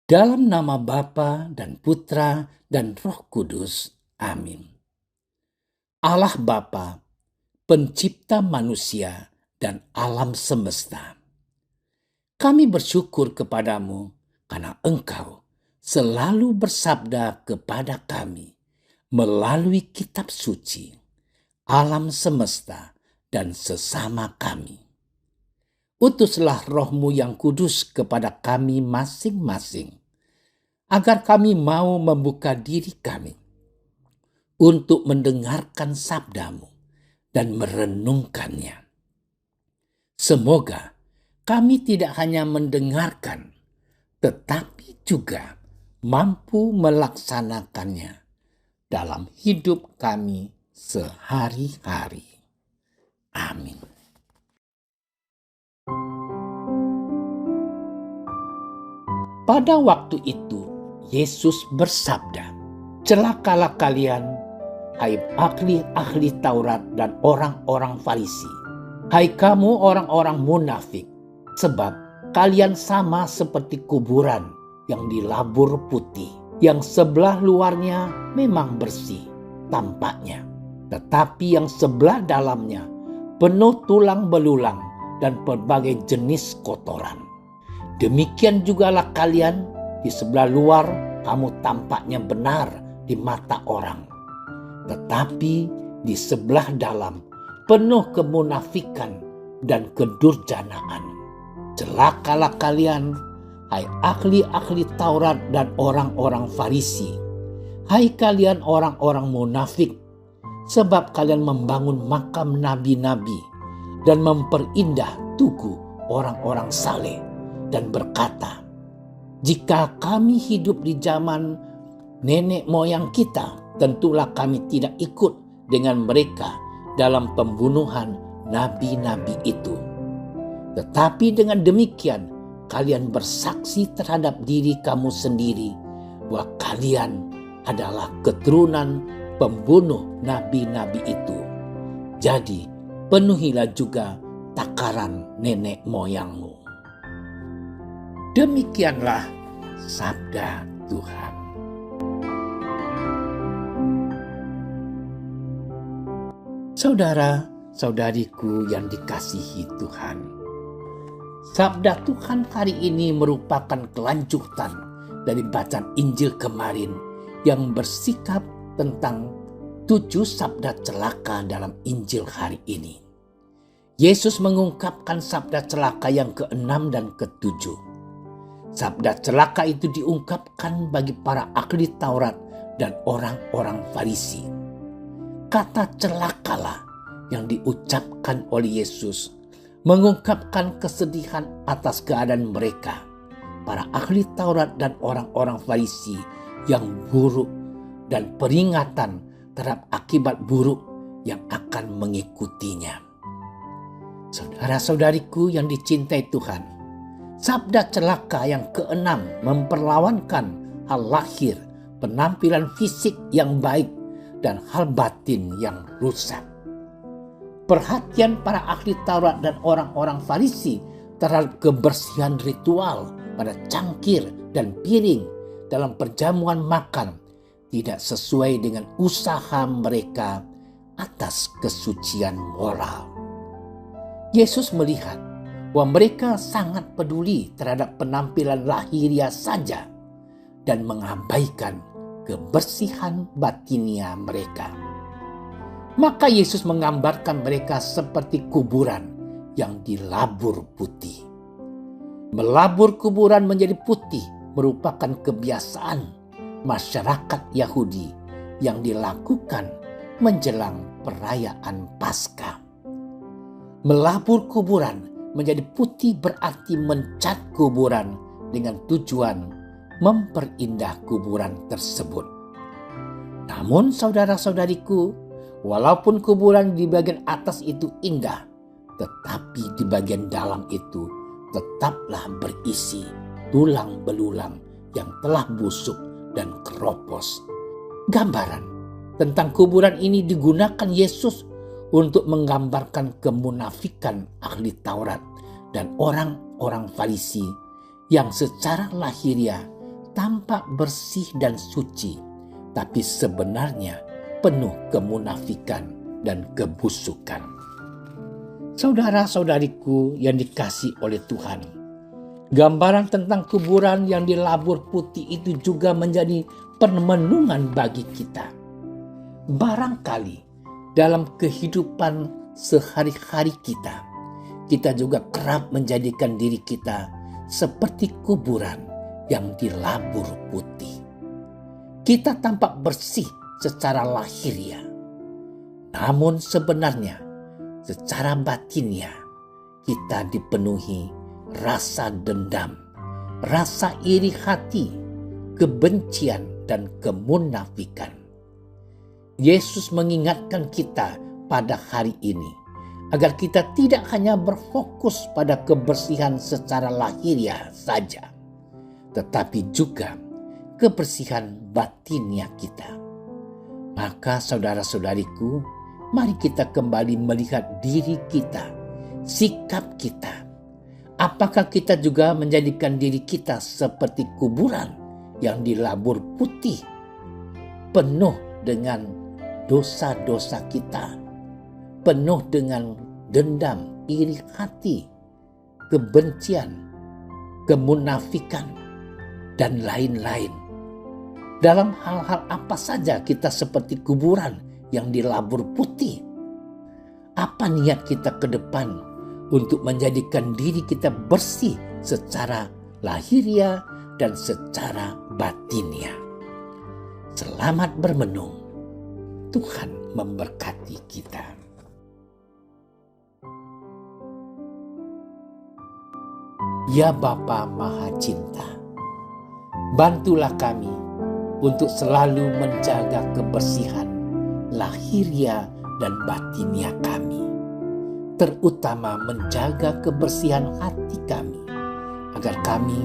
Dalam nama Bapa dan Putra dan Roh Kudus. Amin. Allah Bapa, pencipta manusia dan alam semesta, kami bersyukur kepadamu karena Engkau selalu bersabda kepada kami melalui kitab suci, alam semesta, dan sesama kami. Utuslah Roh-Mu yang kudus kepada kami masing-masing, agar kami mau membuka diri kami untuk mendengarkan sabda-Mu dan merenungkannya. Semoga kami tidak hanya mendengarkan, tetapi juga mampu melaksanakannya dalam hidup kami sehari-hari. Amin. Pada waktu itu, Yesus bersabda, "Celakalah kalian, hai ahli-ahli Taurat dan orang-orang Farisi, hai kamu orang-orang munafik, sebab kalian sama seperti kuburan yang dilabur putih, yang sebelah luarnya memang bersih tampaknya, tetapi yang sebelah dalamnya penuh tulang belulang dan berbagai jenis kotoran. Demikian jugalah kalian, di sebelah luar kamu tampaknya benar di mata orang, tetapi di sebelah dalam penuh kemunafikan dan kedurjanaan. Celakalah kalian, hai ahli-ahli Taurat dan orang-orang Farisi, hai kalian orang-orang munafik, sebab kalian membangun makam nabi-nabi dan memperindah tugu orang-orang saleh, dan berkata, jika kami hidup di zaman nenek moyang kita, tentulah kami tidak ikut dengan mereka dalam pembunuhan nabi-nabi itu. Tetapi dengan demikian, kalian bersaksi terhadap diri kamu sendiri bahwa kalian adalah keturunan pembunuh nabi-nabi itu. Jadi, penuhilah juga takaran nenek moyangmu." Demikianlah sabda Tuhan. Saudara-saudariku yang dikasihi Tuhan, sabda Tuhan hari ini merupakan kelanjutan dari bacaan Injil kemarin yang bersikap tentang 7 sabda celaka dalam Injil hari ini. Yesus mengungkapkan sabda celaka yang ke-6 dan ke-7. Sabda celaka itu diungkapkan bagi para ahli Taurat dan orang-orang Farisi. Kata celakalah yang diucapkan oleh Yesus mengungkapkan kesedihan atas keadaan mereka, para ahli Taurat dan orang-orang Farisi yang buruk, dan peringatan terhadap akibat buruk yang akan mengikutinya. Saudara-saudariku yang dicintai Tuhan, sabda celaka yang ke-6 memperlawankan hal lahir, penampilan fisik yang baik, dan hal batin yang rusak. Perhatian para ahli Taurat dan orang-orang Farisi terhadap kebersihan ritual pada cangkir dan piring dalam perjamuan makan tidak sesuai dengan usaha mereka atas kesucian moral. Yesus melihat bahwa mereka sangat peduli terhadap penampilan lahiriah saja dan mengabaikan kebersihan batinia mereka. Maka Yesus menggambarkan mereka seperti kuburan yang dilabur putih. Melabur kuburan menjadi putih merupakan kebiasaan masyarakat Yahudi yang dilakukan menjelang perayaan Paskah. Melabur kuburan menjadi putih berarti mencat kuburan dengan tujuan memperindah kuburan tersebut. Namun saudara-saudariku, walaupun kuburan di bagian atas itu indah, tetapi di bagian dalam itu tetaplah berisi tulang belulang yang telah busuk dan keropos. Gambaran tentang kuburan ini digunakan Yesus untuk menggambarkan kemunafikan ahli Taurat dan orang-orang Farisi yang secara lahiriah tampak bersih dan suci, tapi sebenarnya penuh kemunafikan dan kebusukan. Saudara-saudariku yang dikasihi oleh Tuhan, gambaran tentang kuburan yang dilabur putih itu juga menjadi perenungan bagi kita. Barangkali dalam kehidupan sehari-hari kita juga kerap menjadikan diri kita seperti kuburan yang dilabur putih. Kita tampak bersih secara lahiriah, namun sebenarnya secara batinnya kita dipenuhi rasa dendam, rasa iri hati, kebencian, dan kemunafikan. Yesus mengingatkan kita pada hari ini agar kita tidak hanya berfokus pada kebersihan secara lahiriah saja, tetapi juga kebersihan batinnya kita. Maka saudara-saudariku, mari kita kembali melihat diri kita, sikap kita. Apakah kita juga menjadikan diri kita seperti kuburan yang dilabur putih, penuh dengan dosa-dosa kita, penuh dengan dendam, iri hati, kebencian, kemunafikan, dan lain-lain. Dalam hal-hal apa saja kita seperti kuburan yang dilabur putih? Apa niat kita ke depan untuk menjadikan diri kita bersih secara lahiriah dan secara batinnya? Selamat bermenung. Tuhan memberkati kita. Ya Bapa Maha Cinta, bantulah kami untuk selalu menjaga kebersihan lahiriah dan batinnya kami, terutama menjaga kebersihan hati kami, agar kami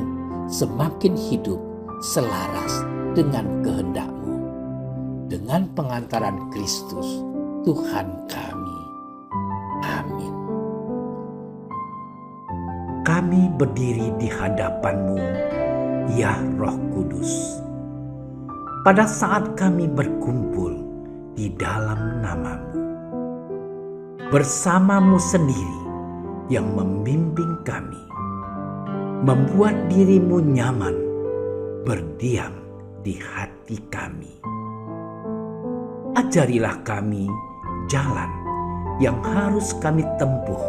semakin hidup selaras dengan kehendak-Mu. Dengan pengantaran Kristus, Tuhan kami. Amin. Kami berdiri di hadapan-Mu, ya Roh Kudus. Pada saat kami berkumpul di dalam nama-Mu, bersama-Mu sendiri yang membimbing kami, membuat diri-Mu nyaman berdiam di hati kami. Ajarilah kami jalan yang harus kami tempuh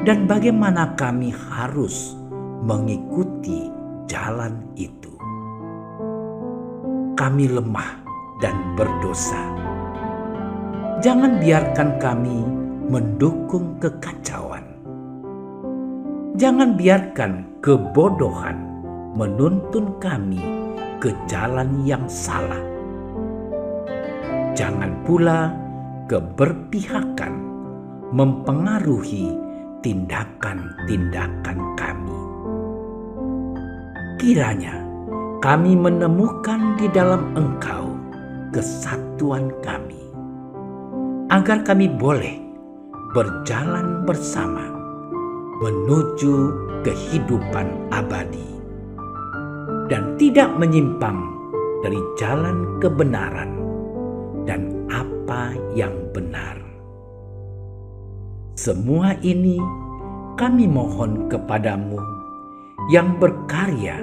dan bagaimana kami harus mengikuti jalan itu. Kami lemah dan berdosa. Jangan biarkan kami mendukung kekacauan. Jangan biarkan kebodohan menuntun kami ke jalan yang salah. Jangan pula keberpihakan mempengaruhi tindakan-tindakan kami. Kiranya kami menemukan di dalam Engkau kesatuan kami, agar kami boleh berjalan bersama menuju kehidupan abadi dan tidak menyimpang dari jalan kebenaran dan apa yang benar. Semua ini kami mohon kepadamu yang berkarya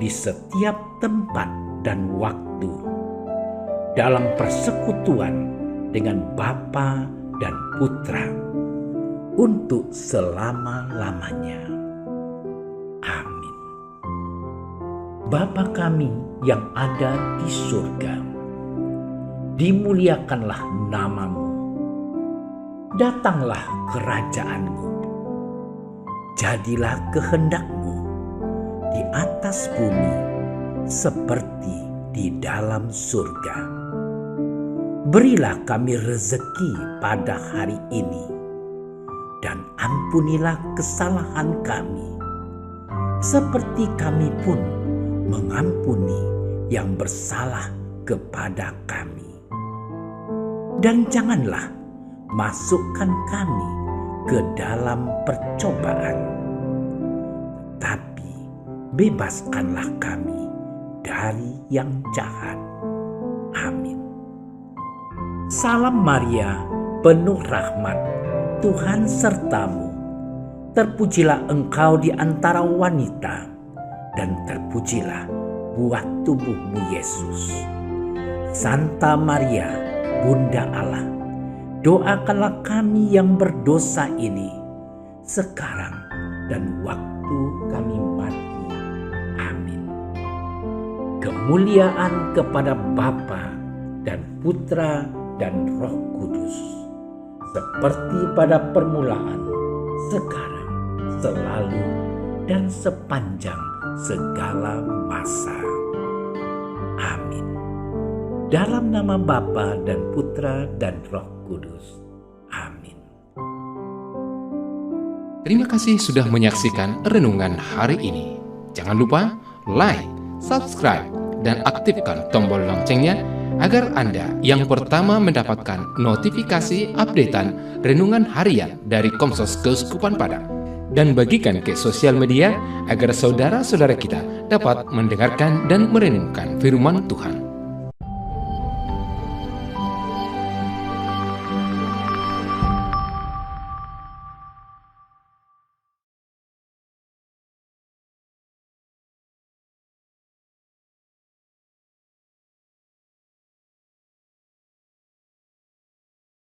di setiap tempat dan waktu dalam persekutuan dengan Bapa dan Putra untuk selama-lamanya. Amin. Bapa kami yang ada di surga, dimuliakanlah nama-Mu. Datanglah kerajaan-Mu. Jadilah kehendak-Mu di atas bumi seperti di dalam surga. Berilah kami rezeki pada hari ini, dan ampunilah kesalahan kami, seperti kami pun mengampuni yang bersalah kepada kami. Dan janganlah masukkan kami ke dalam percobaan, tapi bebaskanlah kami dari yang jahat. Amin. Salam Maria, penuh rahmat, Tuhan sertamu. Terpujilah engkau di antara wanita, dan terpujilah buah tubuhmu Yesus. Santa Maria, Bunda Allah, doakanlah kami yang berdosa ini, sekarang dan waktu kami mati. Amin. Kemuliaan kepada Bapa dan Putra dan Roh Kudus, seperti pada permulaan, sekarang, selalu, dan sepanjang segala masa. Amin. Dalam nama Bapa dan Putra dan Roh Kudus. Amin. Terima kasih sudah menyaksikan renungan hari ini. Jangan lupa like, subscribe, dan aktifkan tombol loncengnya agar Anda yang pertama mendapatkan notifikasi updatean renungan harian dari Komsos Keuskupan Padang. Dan bagikan ke sosial media agar saudara-saudara kita dapat mendengarkan dan merenungkan firman Tuhan.